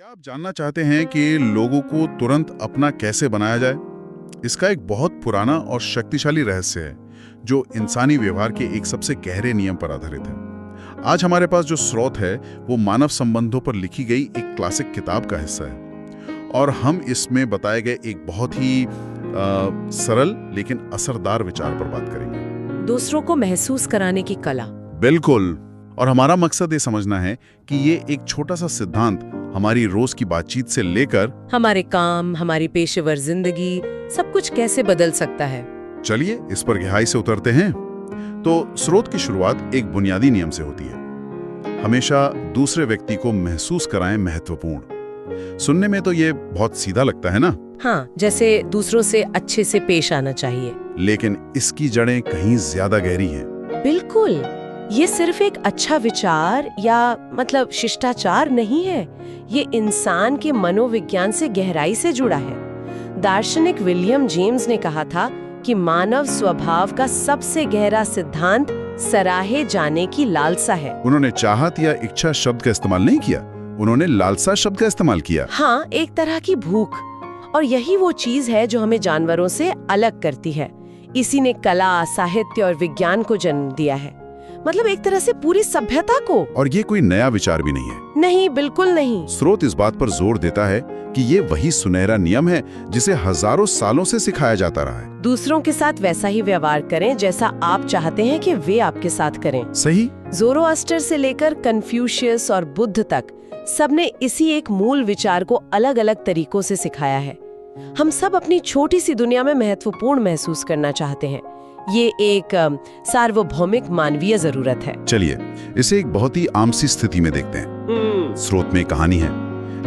क्या आप जानना चाहते हैं कि लोगों को तुरंत अपना कैसे बनाया जाए? इसका एक बहुत पुराना और शक्तिशाली रहस्य है, जो इंसानी व्यवहार के एक सबसे गहरे नियम पर आधारित है। आज हमारे पास जो स्रोत है, वो मानव संबंधों पर लिखी गई एक क्लासिक किताब का हिस्सा है, और हम इसमें बताए गए एक बहुत ही सरल लेकिन असरदार विचार पर बात करेंगे। दूसरों को महसूस कराने की कला। बिल्कुल। और हमारा मकसद ये समझना है कि ये एक छोटा सा सिद्धांत हमारी रोज की बातचीत से लेकर हमारे काम, हमारी पेशेवर जिंदगी, सब कुछ कैसे बदल सकता है। चलिए इस पर गहराई से उतरते हैं। तो स्रोत की शुरुआत एक बुनियादी नियम से होती है। हमेशा दूसरे व्यक्ति को महसूस कराएं महत्वपूर्ण। सुनने में तो ये बहुत सीधा लगता है ना? हाँ, जैसे दूसरों से अच्छे से पेश आना चाहिए। लेकिन इसकी जड़ें कहीं ज्यादा गहरी हैं। बिल्कुल, ये सिर्फ एक अच्छा विचार या मतलब शिष्टाचार नहीं है। ये इंसान के मनोविज्ञान से गहराई से जुड़ा है। दार्शनिक विलियम जेम्स ने कहा था कि मानव स्वभाव का सबसे गहरा सिद्धांत सराहे जाने की लालसा है। उन्होंने चाहत या इच्छा शब्द का इस्तेमाल नहीं किया, उन्होंने लालसा शब्द का इस्तेमाल किया। हाँ, एक तरह की भूख। और यही वो चीज है जो हमें जानवरों से अलग करती है। इसी ने कला, साहित्य और विज्ञान को जन्म दिया है, मतलब एक तरह से पूरी सभ्यता को। और ये कोई नया विचार भी नहीं है। नहीं, बिल्कुल नहीं। स्रोत इस बात पर जोर देता है कि ये वही सुनहरा नियम है जिसे हजारों सालों से सिखाया जाता रहा है। दूसरों के साथ वैसा ही व्यवहार करें जैसा आप चाहते हैं कि वे आपके साथ करें। सही। ज़ोरोआस्टर से लेकर कन्फ्यूशियस और बुद्ध तक सबने इसी एक मूल विचार को अलग अलग तरीकों से सिखाया है। हम सब अपनी छोटी सी दुनिया में महत्वपूर्ण महसूस करना चाहते हैं। ये एक सार्वभौमिक मानवीय जरूरत है। चलिए इसे एक बहुत ही आम सी स्थिति में देखते हैं। स्रोत में कहानी है।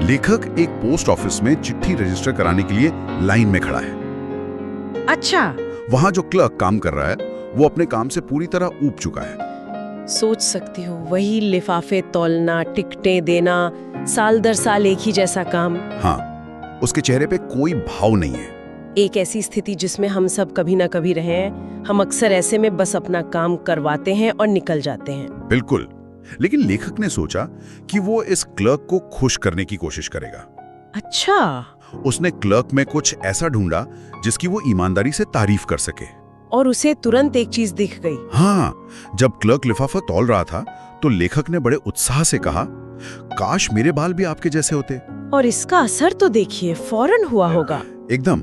लेखक एक पोस्ट ऑफिस में चिट्ठी रजिस्टर कराने के लिए लाइन में खड़ा है। अच्छा। वहां जो क्लर्क काम कर रहा है, वो अपने काम से पूरी तरह ऊब चुका है। सोच सकती हो, वही लिफाफे तौलना, टिकटें देना, साल दर साल एक ही जैसा काम। हाँ, उसके चेहरे पे कोई भाव नहीं है। एक ऐसी स्थिति जिसमें हम सब कभी ना कभी रहे हैं। हम अक्सर ऐसे में बस अपना काम करवाते हैं और निकल जाते हैं। बिल्कुल। लेकिन लेखक ने सोचा कि वो इस क्लर्क को खुश करने की कोशिश करेगा। अच्छा। उसने क्लर्क में कुछ ऐसा ढूंढा जिसकी वो ईमानदारी से तारीफ कर सके। और उसे तुरंत एक चीज दिख गई। हाँ, जब क्लर्क लिफाफा तौल रहा था तो लेखक ने बड़े उत्साह से कहा, काश मेरे बाल भी आपके जैसे होते। और इसका असर तो देखिए, फौरन हुआ होगा। एकदम।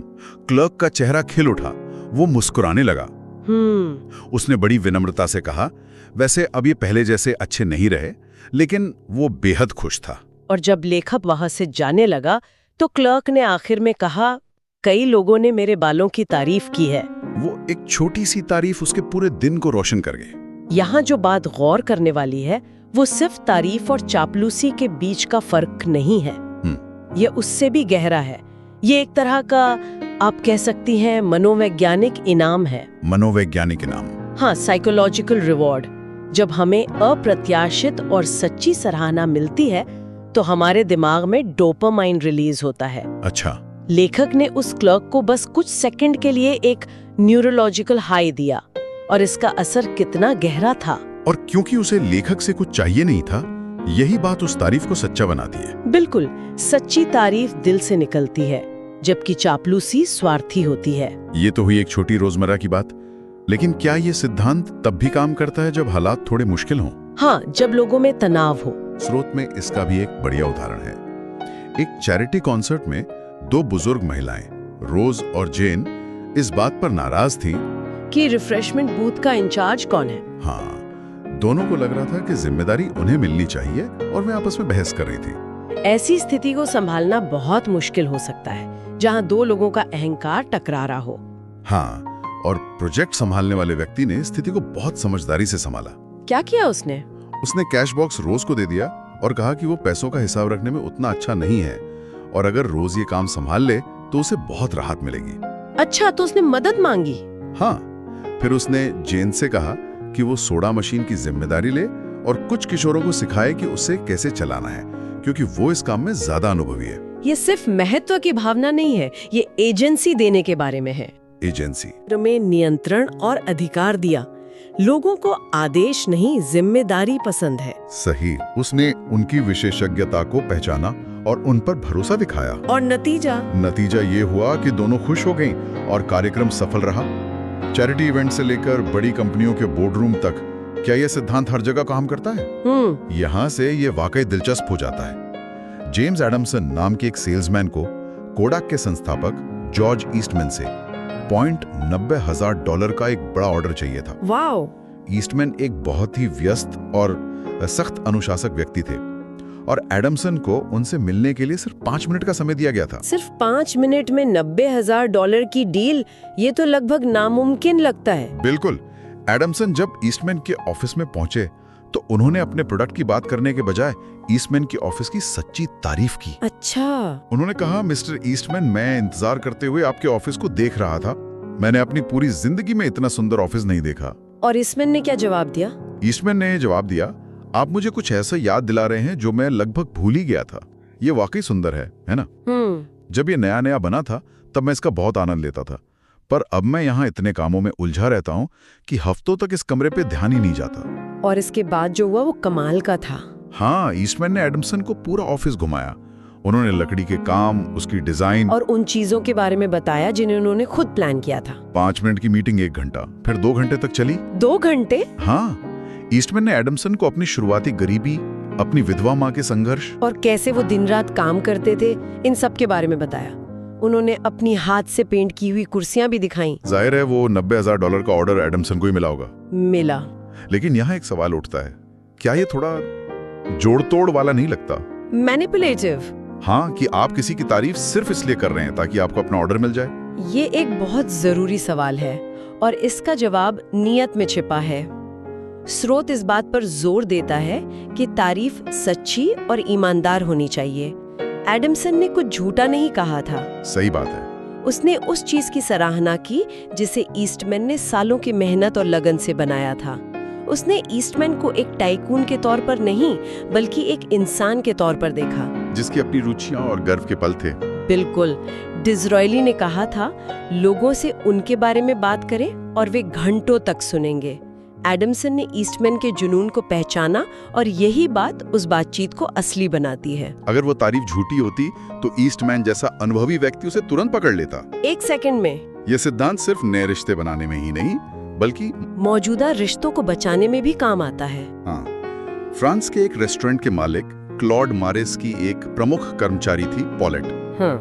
क्लर्क का चेहरा खिल उठा, वो मुस्कुराने लगा। उसने बड़ी विनम्रता से कहा, वैसे अब ये पहले जैसे अच्छे नहीं रहे, लेकिन वो बेहद खुश था। और जब लेखक वहां से जाने लगा तो क्लर्क ने आखिर में कहा, कई लोगों ने मेरे बालों की तारीफ की है। वो एक छोटी सी तारीफ उसके पूरे दिन को रोशन कर गई। यहाँ जो बात गौर करने वाली है, वो सिर्फ तारीफ और चापलूसी के बीच का फर्क नहीं है। ये उससे भी गहरा है। ये एक तरह का, आप कह सकती हैं, मनोवैज्ञानिक इनाम है। मनोवैज्ञानिक इनाम? हाँ, साइकोलॉजिकल रिवॉर्ड। जब हमें अप्रत्याशित और सच्ची सराहना मिलती है तो हमारे दिमाग में डोपामाइन रिलीज होता है। अच्छा। लेखक ने उस क्लर्क को बस कुछ सेकंड के लिए एक न्यूरोलॉजिकल हाई दिया, और इसका असर कितना गहरा था। और क्योंकि उसे लेखक से कुछ चाहिए नहीं था, यही बात उस तारीफ को सच्चा बनाती है। बिल्कुल। सच्ची तारीफ दिल से निकलती है, जबकि चापलूसी स्वार्थी होती है। ये तो हुई एक छोटी रोजमर्रा की बात, लेकिन क्या ये सिद्धांत तब भी काम करता है जब हालात थोड़े मुश्किल हों? हाँ, जब लोगों में तनाव हो। स्रोत में इसका भी एक बढ़िया उदाहरण है। एक चैरिटी कॉन्सर्ट में दो बुजुर्ग महिलाएं, रोज और जेन, इस बात पर नाराज थीं कि रिफ्रेशमेंट बूथ का इंचार्ज कौन है। हाँ, दोनों को लग रहा था कि जिम्मेदारी उन्हें मिलनी चाहिए, और वे आपस में बहस कर रही थी। ऐसी स्थिति को संभालना बहुत मुश्किल हो सकता है, जहाँ दो लोगों का अहंकार टकरा रहा हो। हाँ, और प्रोजेक्ट संभालने वाले व्यक्ति ने स्थिति को बहुत समझदारी से संभाला। क्या किया उसने? उसने कैश बॉक्स रोज को दे दिया और कहा कि वो पैसों का हिसाब रखने में उतना अच्छा नहीं है, और अगर रोज ये काम संभाल ले तो उसे बहुत राहत मिलेगी। अच्छा, तो उसने मदद मांगी? हाँ, फिर उसने जेन से कहा कि वो सोडा मशीन की जिम्मेदारी ले और कुछ किशोरों को सिखाए कि उसे कैसे चलाना है, क्योंकि वो इस काम में ज्यादा अनुभवी है। ये सिर्फ महत्व की भावना नहीं है, ये एजेंसी देने के बारे में है। एजेंसी में नियंत्रण और अधिकार दिया। लोगों को आदेश नहीं, जिम्मेदारी पसंद है। सही, उसने उनकी विशेषज्ञता को पहचाना और उन पर भरोसा दिखाया। और नतीजा ये हुआ कि दोनों खुश हो गईं और कार्यक्रम सफल रहा। चैरिटी इवेंट से लेकर बड़ी कंपनियों के बोर्डरूम तक, क्या यह सिद्धांत हर जगह काम करता है? यहाँ से ये वाकई दिलचस्प हो जाता है। जेम्स एडमसन नाम के एक सेल्समैन को कोडाक के संस्थापक जॉर्ज ईस्टमैन से $90,000 का एक बड़ा ऑर्डर चाहिए था। वाओ! ईस्टमैन एक बहुत ही व्यस्त और सख्त अनुशासक व्यक्ति थे और एडमसन को उनसे मिलने के लिए सिर्फ 5 मिनट का समय दिया गया था। सिर्फ 5 मिनट में $90,000 की डील, ये तो लगभग नामुमकिन लगता है। बिल्कुल। एडमसन जब ईस्टमैन के ऑफिस में पहुंचे तो उन्होंने अपने प्रोडक्ट की बात करने के बजाय ईस्टमैन की ऑफिस की सच्ची तारीफ की। अच्छा। उन्होंने कहा, मिस्टर ईस्टमैन, मैं इंतजार करते हुए आपके ऑफिस को देख रहा था। मैंने अपनी पूरी जिंदगी में इतना सुंदर ऑफिस नहीं देखा। और ईस्टमैन ने क्या जवाब दिया? ईस्टमैन ने जवाब दिया, आप मुझे कुछ ऐसा याद दिला रहे हैं जो मैं लगभग भूल ही गया था। ये वाकई सुंदर है ना? जब ये नया नया बना था तब मैं इसका बहुत आनंद लेता था, पर अब मैं यहाँ इतने कामों में उलझा रहता हूँ कि हफ्तों तक इस कमरे पे ध्यान ही नहीं जाता। और इसके बाद जो हुआ वो कमाल का था। हाँ, ईस्टमैन ने एडमसन को पूरा ऑफिस घुमाया। उन्होंने लकड़ी के काम, उसकी डिजाइन और उन चीजों के बारे में बताया जिन्हें उन्होंने खुद प्लान किया था। 5 मिनट की मीटिंग 1 घंटा, फिर 2 घंटे तक चली। 2 घंटे? हाँ। ईस्टमैन ने एडमसन को अपनी शुरुआती गरीबी, अपनी विधवा माँ के संघर्ष और कैसे वो दिन रात काम करते थे, इन सब के बारे में बताया। उन्होंने अपनी हाथ से पेंट की हुई कुर्सियां भी दिखाई। जाहिर है वो $90,000 का ऑर्डर एडमसन को ही मिला होगा। मिला। लेकिन यहाँ एक सवाल उठता है, क्या ये थोड़ा जोड़ तोड़ वाला नहीं लगता? मैनिपुलेटिव। हाँ, कि आप किसी की तारीफ सिर्फ इसलिए कर रहे हैं ताकि आपको अपना ऑर्डर मिल जाए। ये एक बहुत जरूरी सवाल है और इसका जवाब नियत में छिपा है। स्रोत इस बात पर जोर देता है कि तारीफ सच्ची और ईमानदार होनी चाहिए। एडमसन ने कुछ झूठा नहीं कहा था। सही बात है। उसने उस चीज की सराहना की जिसे ईस्टमैन ने सालों की मेहनत और लगन से बनाया था। उसने ईस्टमैन को एक टाइकून के तौर पर नहीं, बल्कि एक इंसान के तौर पर देखा, जिसकी अपनी रुचियां और गर्व के पल थे। बिल्कुल। डिज़रायली ने कहा था, लोगों से उनके बारे में बात करें और वे घंटों तक सुनेंगे। एडमसन ने ईस्टमैन के जुनून को पहचाना और यही बात उस बातचीत को असली बनाती है। अगर वो तारीफ झूठी होती तो ईस्टमैन जैसा अनुभवी व्यक्ति उसे तुरंत पकड़ लेता। 1 सेकंड में। ये सिद्धांत सिर्फ नए रिश्ते बनाने में ही नहीं, बल्कि मौजूदा रिश्तों को बचाने में भी काम आता है। हाँ। फ्रांस के एक रेस्टोरेंट के मालिक क्लॉड मारेस की एक प्रमुख कर्मचारी थी पॉलेट। हाँ।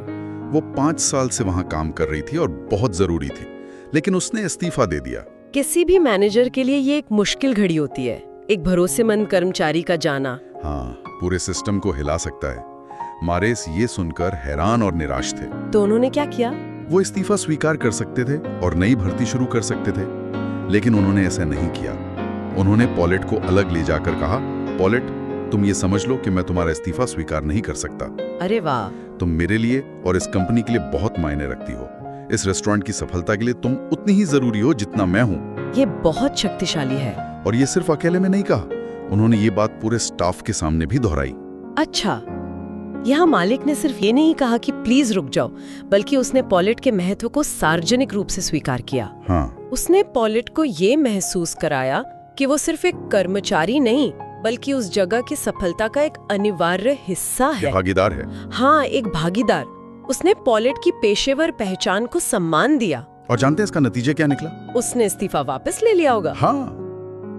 वो 5 साल से वहाँ काम कर रही थी और बहुत जरूरी थी, लेकिन उसने इस्तीफा दे दिया। किसी भी मैनेजर के लिए ये एक मुश्किल घड़ी होती है, एक भरोसेमंद कर्मचारी का जाना। हाँ, पूरे सिस्टम को हिला सकता है। मारेस ये सुनकर हैरान और निराश थे। तो उन्होंने क्या किया? वो इस्तीफा स्वीकार कर सकते थे और नई भर्ती शुरू कर सकते थे, लेकिन उन्होंने ऐसा नहीं किया। उन्होंने पॉलेट को अलग ले जाकर कहा, पॉलेट, तुम ये समझ लो कि मैं तुम्हारा इस्तीफा स्वीकार नहीं कर सकता। अरे वाह! तुम मेरे लिए और इस कंपनी के लिए बहुत मायने रखती हो। इस रेस्टोरेंट की सफलता के लिए तुम उतनी ही जरूरी हो जितना मैं हूँ। ये बहुत शक्तिशाली है। और ये सिर्फ अकेले में नहीं कहा, उन्होंने ये बात पूरे स्टाफ के सामने भी दोहराई। अच्छा, यहाँ मालिक ने सिर्फ ये नहीं कहा कि प्लीज रुक जाओ, बल्कि उसने पॉलेट के महत्व को सार्वजनिक रूप से स्वीकार किया। हाँ। उसने पॉलेट को ये महसूस कराया कि वो सिर्फ एक कर्मचारी नहीं, बल्कि उस जगह की सफलता का एक अनिवार्य हिस्सा है, भागीदार है। हाँ, एक भागीदार। उसने पॉलेट की पेशेवर पहचान को सम्मान दिया। और जानते हैं इसका नतीजा क्या निकला? उसने इस्तीफा वापस ले लिया होगा। हाँ,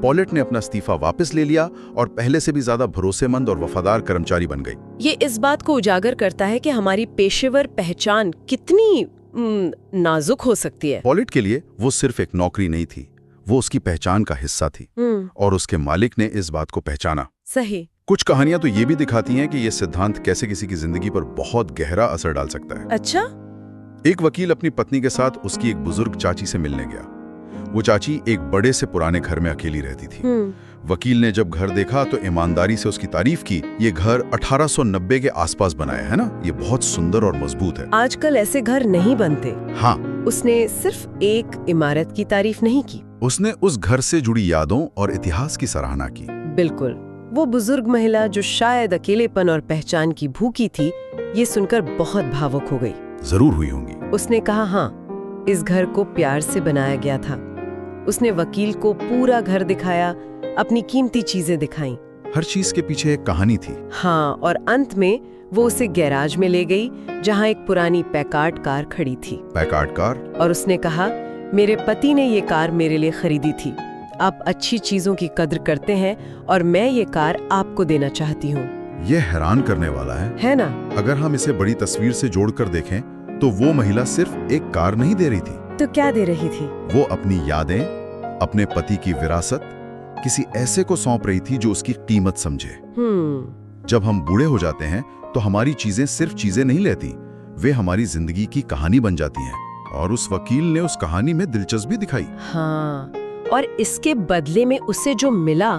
पॉलेट ने अपना इस्तीफा वापस ले लिया और पहले से भी ज्यादा भरोसेमंद और वफादार कर्मचारी बन गई। ये इस बात को उजागर करता है कि हमारी पेशेवर पहचान कितनी नाजुक हो सकती है। पॉलेट के लिए वो सिर्फ एक नौकरी नहीं थी, वो उसकी पहचान का हिस्सा थी। और उसके मालिक ने इस बात को पहचाना। सही। कुछ कहानियां तो ये भी दिखाती हैं कि ये सिद्धांत कैसे किसी की जिंदगी पर बहुत गहरा असर डाल सकता है। अच्छा? एक वकील अपनी पत्नी के साथ उसकी एक बुजुर्ग चाची से मिलने गया। वो चाची एक बड़े से पुराने घर में अकेली रहती थी। वकील ने जब घर देखा तो ईमानदारी से उसकी तारीफ की। ये घर 1890 के आसपास बनाया है ना, ये बहुत सुंदर और मजबूत है। आजकल ऐसे घर नहीं बनते। हाँ। उसने सिर्फ एक इमारत की तारीफ नहीं की, उसने उस घर से जुड़ी यादों और इतिहास की सराहना की। बिल्कुल। वो बुजुर्ग महिला जो शायद अकेलेपन और पहचान की भूखी थी, ये सुनकर बहुत भावुक हो गई। जरूर हुई होंगी। उसने कहा, हाँ, इस घर को प्यार से बनाया गया था। उसने वकील को पूरा घर दिखाया, अपनी कीमती चीजें दिखाईं। हर चीज के पीछे एक कहानी थी। हाँ, और अंत में वो उसे गैराज में ले गई जहाँ एक पुरानी पैकार्ड कार खड़ी थी। Packard car? और उसने कहा, मेरे पति ने ये कार मेरे लिए खरीदी थी। आप अच्छी चीजों की कद्र करते हैं और मैं ये कार आपको देना चाहती हूँ। ये हैरान करने वाला है ना? अगर हम इसे बड़ी तस्वीर से जोड़कर देखें तो वो महिला सिर्फ एक कार नहीं दे रही थी। तो क्या दे रही थी? वो अपनी यादें, अपने पति की विरासत किसी ऐसे को सौंप रही थी जो उसकी कीमत समझे। जब हम बूढ़े हो जाते हैं तो हमारी चीजें सिर्फ चीजें नहीं लेती, वे हमारी जिंदगी की कहानी बन जाती हैं। और उस वकील ने उस कहानी में दिलचस्पी दिखाई। हाँ, और इसके बदले में उसे जो मिला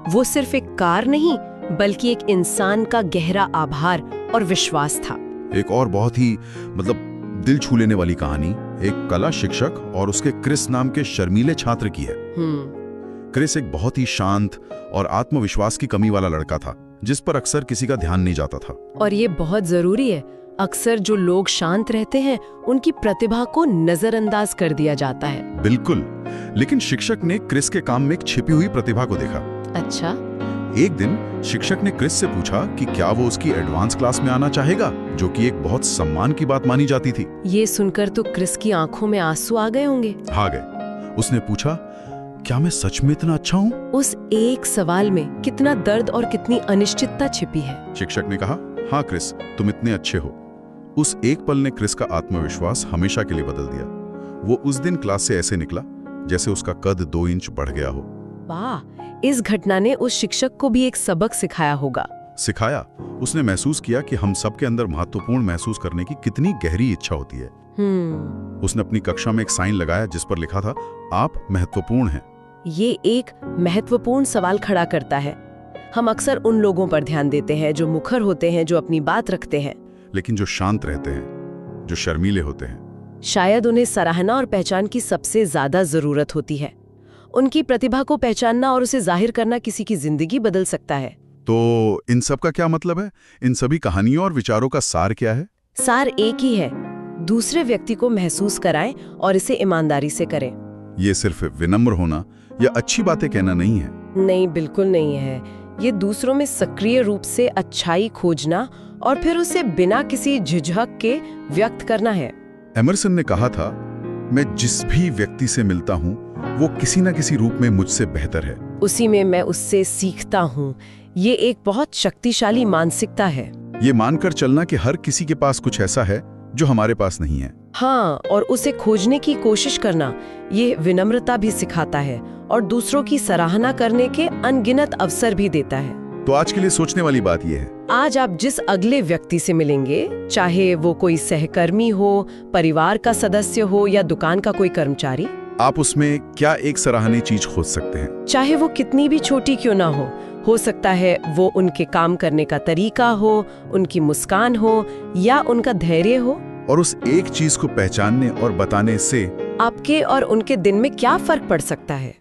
वो सिर्फ एक कार नहीं, बल्कि एक इंसान का गहरा आभार और विश्वास था। एक और बहुत ही दिल छू लेने वाली कहानी एक कला शिक्षक और उसके क्रिस नाम के शर्मीले छात्र की है। क्रिस एक बहुत ही शांत और आत्मविश्वास की कमी वाला लड़का था, जिस पर अक्सर किसी का ध्यान नहीं जाता था। और ये बहुत जरूरी है, अक्सर जो लोग शांत रहते हैं उनकी प्रतिभा को नजरअंदाज कर दिया जाता है। बिल्कुल, लेकिन शिक्षक ने क्रिस के काम में एक छिपी हुई प्रतिभा को देखा। अच्छा? एक दिन शिक्षक ने क्रिस से पूछा कि क्या वो उसकी एडवांस क्लास में आना चाहेगा, जो कि एक बहुत सम्मान की बात मानी जाती थी। ये सुनकर तो क्रिस की आंखों में आंसू आ गए होंगे। आ गए। उसने पूछा, क्या मैं सच में इतना अच्छा हूँ? उस एक सवाल में कितना दर्द और कितनी अनिश्चितता छिपी है। शिक्षक ने कहा, हाँ क्रिस, तुम इतने अच्छे हो। उस एक पल ने क्रिस का आत्मविश्वास हमेशा के लिए बदल दिया। वो उस दिन क्लास से ऐसे निकला जैसे उसका कद 2 इंच बढ़ गया हो। वाह, इस घटना ने उस शिक्षक को भी एक सबक सिखाया होगा। सिखाया। उसने महसूस किया कि हम सबके अंदर महत्वपूर्ण महसूस करने की कितनी गहरी इच्छा होती है। उसने अपनी कक्षा में एक साइन लगाया जिस पर लिखा था, आप महत्वपूर्ण हैं। ये एक महत्वपूर्ण सवाल खड़ा करता है। हम अक्सर उन लोगों पर ध्यान देते हैं जो मुखर होते हैं, जो अपनी बात रखते हैं, लेकिन जो शांत रहते हैं, जो शर्मीले होते हैं, शायद उन्हें सराहना और पहचान की सबसे ज्यादा जरूरत होती है। उनकी प्रतिभा को पहचानना और उसे जाहिर करना किसी की जिंदगी बदल सकता है। तो इन सब का क्या मतलब है? इन सभी कहानियों और विचारों का सार क्या है? सार एक ही है, दूसरे व्यक्ति को महसूस कराएं और इसे ईमानदारी से करें। ये सिर्फ विनम्र होना या अच्छी बातें कहना नहीं है। नहीं, बिल्कुल नहीं है। ये दूसरों में सक्रिय रूप से अच्छाई खोजना और फिर उसे बिना किसी झिझक के व्यक्त करना है। एमरसन ने कहा था, मैं जिस भी व्यक्ति से मिलता हूँ वो किसी न किसी रूप में मुझसे बेहतर है। उसी में मैं उससे सीखता हूँ। ये एक बहुत शक्तिशाली मानसिकता है। ये मानकर चलना कि हर किसी के पास कुछ ऐसा है जो हमारे पास नहीं है। हाँ, और उसे खोजने की कोशिश करना, ये विनम्रता भी सिखाता है और दूसरों की सराहना करने के अनगिनत अवसर भी देता है। तो आज के लिए सोचने वाली बात यह है, आज आप जिस अगले व्यक्ति से मिलेंगे, चाहे वो कोई सहकर्मी हो, परिवार का सदस्य हो या दुकान का कोई कर्मचारी, आप उसमें क्या एक सराहनीय चीज खोज सकते हैं? चाहे वो कितनी भी छोटी क्यों ना हो सकता है वो उनके काम करने का तरीका हो, उनकी मुस्कान हो या उनका धैर्य हो। और उस एक चीज को पहचानने और बताने से आपके और उनके दिन में क्या फर्क पड़ सकता है।